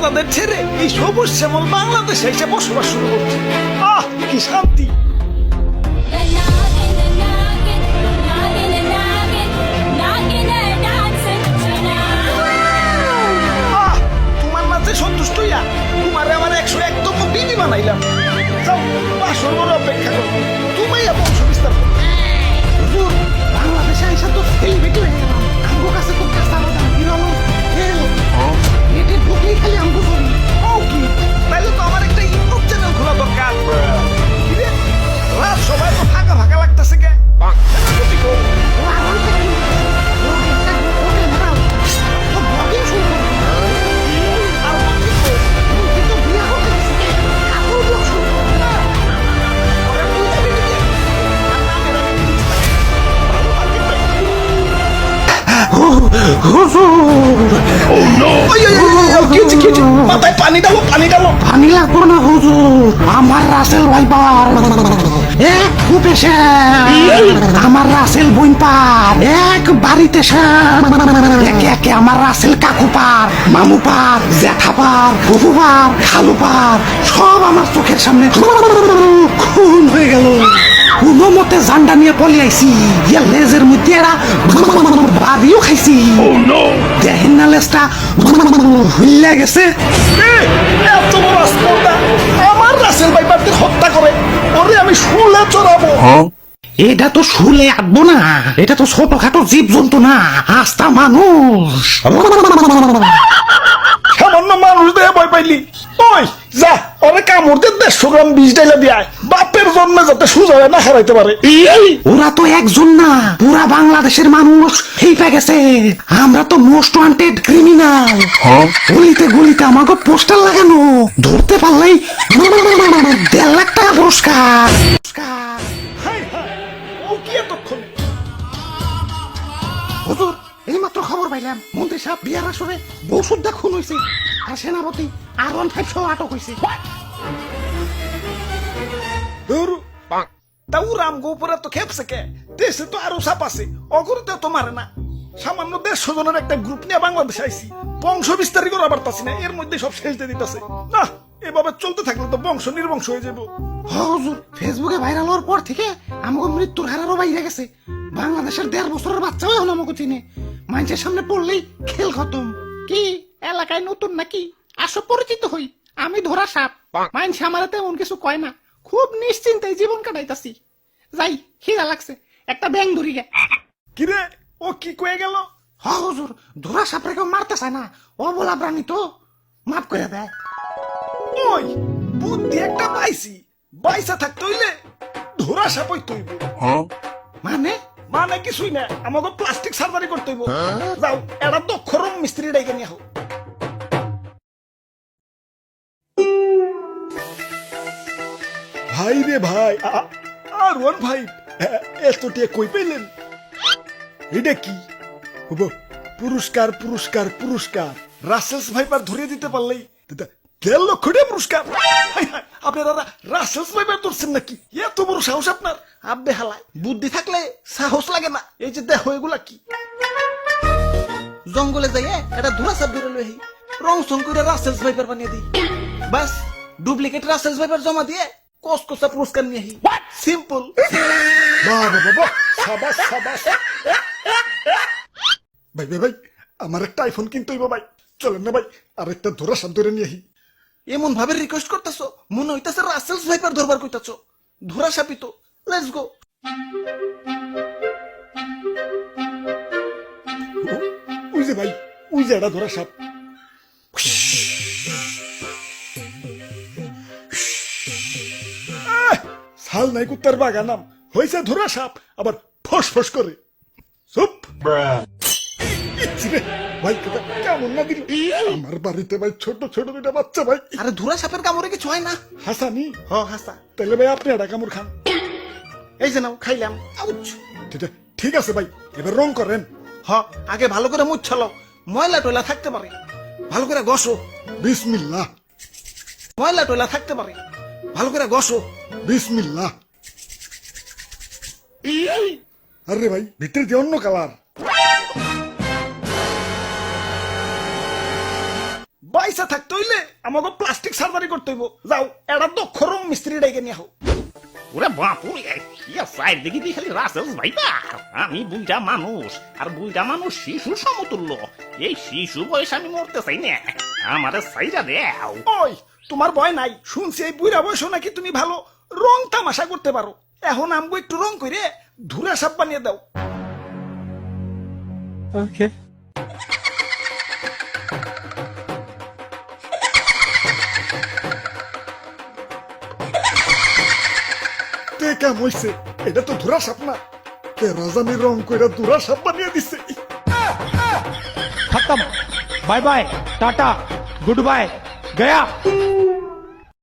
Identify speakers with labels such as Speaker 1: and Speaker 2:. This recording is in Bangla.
Speaker 1: তাদের ছেড়ে এই সবুজ শ্যামল বাংলাদেশে এসে বসবাস শুরু করছে। আহ, কি শান্তি! তোমার নাচে সন্তুষ্ট হইয়া তোমারে আমার 101তম বিবি বানাইলাম। যাও, বাসর ঘরে অপেক্ষা করো, তুমি বংশ বিস্তার করো। হুজুর, বাংলাদেশে আইসা তো সেলিব্রিটি হয়ে গেলাম। আমগো কাছে তো কাঁচা বাদাম হিরানো তেল এটি ঢুকলেই খালি আমগো ছবি। ও কি, তাইলে তো আমার একটা ইউটিউব চ্যানেল খোলা দরকার। কি রে, রাত সবাই তো ফাঁকা ফাঁকা লাগতেছে কে? মাথায় পানি ডালো, পানি ডালো।
Speaker 2: পানি লাগবো না হুজুর, আমার রাসেল ভাইপার এক ফুটে আমার রাসেল বইন পার এক বাড়িতে একে একে আমার রাসেল কাকু পার, মামু পার, জ্যাঠা পার, ফুফু পার, খালু পার, সব আমার চোখের সামনে খুন হয়ে গেল। কোনো মতে জান্ডা নিয়ে পলে আইসি, লেজের মধ্যে এরা বাড়িও খাইছি। দেখেন না লেজটা হুইল্লা গেছে।
Speaker 1: এত বড় আস্পর্ধা, আমার রাসেল ভাইপারদের হত্যা করে ওরে আমি শুলে চড়াবো।
Speaker 2: এটা তো শুলে আঁটবো না, এটা তো ছোটখাটো জীব জন্তু না, আস্তা মানুষ।
Speaker 1: সামান্য মানুষ দেহে ভয় পাইলি? ওই যা, ওরে কামড় দিয়ে 150 গ্রাম বিষ ডাইলা দিয়ে আয়, বাপের জন্মে যাতে সুজা হয়ে না হারাইতে পারে।
Speaker 2: ওরা তো একজন না, পুরা বাংলাদেশের মানুষ হেইপা গেছে। আমরা তো মোস্ট ওয়ান্টেড ক্রিমিনাল। গলিতে গলিতে আমাকে পোস্টার লাগানো, ধরতে পারলেই 1.5 লাখ টাকা পুরস্কার।
Speaker 1: হাই হাই, ও কি এতক্ষণ?
Speaker 2: হুজুর, এইমাত্র খবর পাইলাম মন্ত্রী সাহেব বিয়ার আসরে বৌসুদ্ধা খুন হয়েছে, আর সেনাপতি R15 সহ আটক হয়েছে।
Speaker 1: তাও রামগো উপরে তো খেপছে কে? দেশে তো আরো সাপ আছে, অগরতেও তো মারে না। সামান্য 150 জনের একটা গ্রুপ নিয়ে বাংলাদেশে আইছি, বংশ বিস্তারই করা পারতাছি না, এর মধ্যে সব শেষ দিয়ে দিতেছে। না, এভাবে চলতে থাকলে তো বংশ নির্বংশ হয়ে যাবো।
Speaker 2: হুজুর, ফেসবুকে ভাইরাল হওয়ার পর থেকে আমাকে মৃত্যুর হারারও বাইরে গেছে। বাংলাদেশের 1.5 বছরের বাচ্চাও এখন আমাকে চিনে। মানুষের সামনে পড়লেই খেল খতম। কি এলাকায় নতুন নাকি? আসো পরিচিত হই, আমি ধরা সাপ। মানুষ আমার তেমন কিছু কয় না, খুব নিশ্চিন্তে জীবন কাটাইতাছি। যাই, খিদা লাগছে, একটা ব্যাং ধরি গে।
Speaker 1: কিরে, ও কি কয়ে গেল?
Speaker 2: হুজুর, ধরা সাপরে কেউ মারতে চায় না, ও বলা প্রাণী তো, মাফ করে দেয়।
Speaker 1: ওই বুদ্ধি একটা পাইছি, বাইসা থাকতে হইলে ধরা সাপ হইতে হইব।
Speaker 2: মানে
Speaker 1: মানে কিছুই না, আমাকে প্লাস্টিক সার্জারি করতে হইব। যাও, এটা দক্ষ রং মিস্ত্রি ডাইকে নিয়ে হোক। ভাই রে ভাই, R15 এত টিয়া কই পেলেন? এটা কি? পুরস্কার পুরস্কার পুরস্কার, রাসেলস ভাইপার ধরিয়ে দিতে পারলেই 1.5 লক্ষ টাকা পুরস্কার। আপনারা রাসেলস ভাইপার ধরছেন নাকি? এত বড় সাহস আপনার? আব্বে হালায়, বুদ্ধি থাকলে সাহস লাগে না। এই যে দেখো এগুলা কি? জঙ্গলে যাই এটা ধরা সাপ ধরে লই, রং সং করে রাসেলস ভাইপার বানিয়ে দিই। বাস, ডুপ্লিকেট রাসেলস ভাইপার জমা দিয়ে কসকসা পুরস্কার নিয়ে আহি। সিম্পল। বাহ বাহ বাহ, সাবাস সাবাস। ভাই ভাই ভাই, আমার একটা আইফোন কিনতে হইব ভাই, চলেন না ভাই, আর একটা ধরা সাপ ধরে নিয়ে আহি। এমন ভাবে রিকোয়েস্ট করতেছো, মনে হইতাছে রাসেলস ভাইপার ধরবার কইতাছো। ধরা সাপই তো, লেটস গো। ওই যে ভাই, ওই যে এটা ধরা সাপ। সাল নাই কুত্তার বাগানাম হয়েছে ধরা সাপ, আবার ফস ফস করে। চুপ ভাই, কেমন না দিল আমার বাড়িতে ভাই, ছোট ছোট দুটা বাচ্চা ভাই। আরে ধরা সাপের কামড়ে কিছু হয় না। হাসানি? হ হাসা। তাহলে ভাই আপনি একটা কামড় খান। এই যে নাও, খাইলাম। ঠিক আছে ভাই, এবার রং করেন। হ, আগে ভালো করে মুছ ছলো, ময়লা টয়লা থাকতে পারে, ভালো করে ঘষো। বিসমিল্লাহ। ময়লা টয়লা থাকতে পারে, ভালো করে ঘষো। বিসমিল্লাহ। আরে ভাই, ভিতরে দিয়ে অন্য কালার। পয়সা থাকতে হইলে আমাকে প্লাস্টিক সার্জারি করতে হইব। যাও এটা দক্ষ রং মিস্ত্রি ডেকে নিয়ে হও।
Speaker 3: ওরে বাপুরে ইয়া সাইড দেখি দি খালি রাসেল ভাইবা। আমি বুইড়া মানুষ আর বুইড়া মানুষ শিশু সমতুল্য। এই শিশু বয়স আমি মরতে চাই না, আমারে সাইডা দেও।
Speaker 1: ওই তোমার ভয় নাই, শুনছি এই বুড়া বয়স নাকি তুমি ভালো রং তামাশা করতে পারো। এখন আমগো একটু রং করে ধুরা সাপ বানিয়ে দাও।
Speaker 2: Okay.
Speaker 1: তে কাম হইছে, এটা তো ধুরা সাপ না, কে রাজানি রং করে ধুরা সাপ বানিয়ে দিছে।
Speaker 2: खत्म, bye bye, ta-ta, goodbye, गया।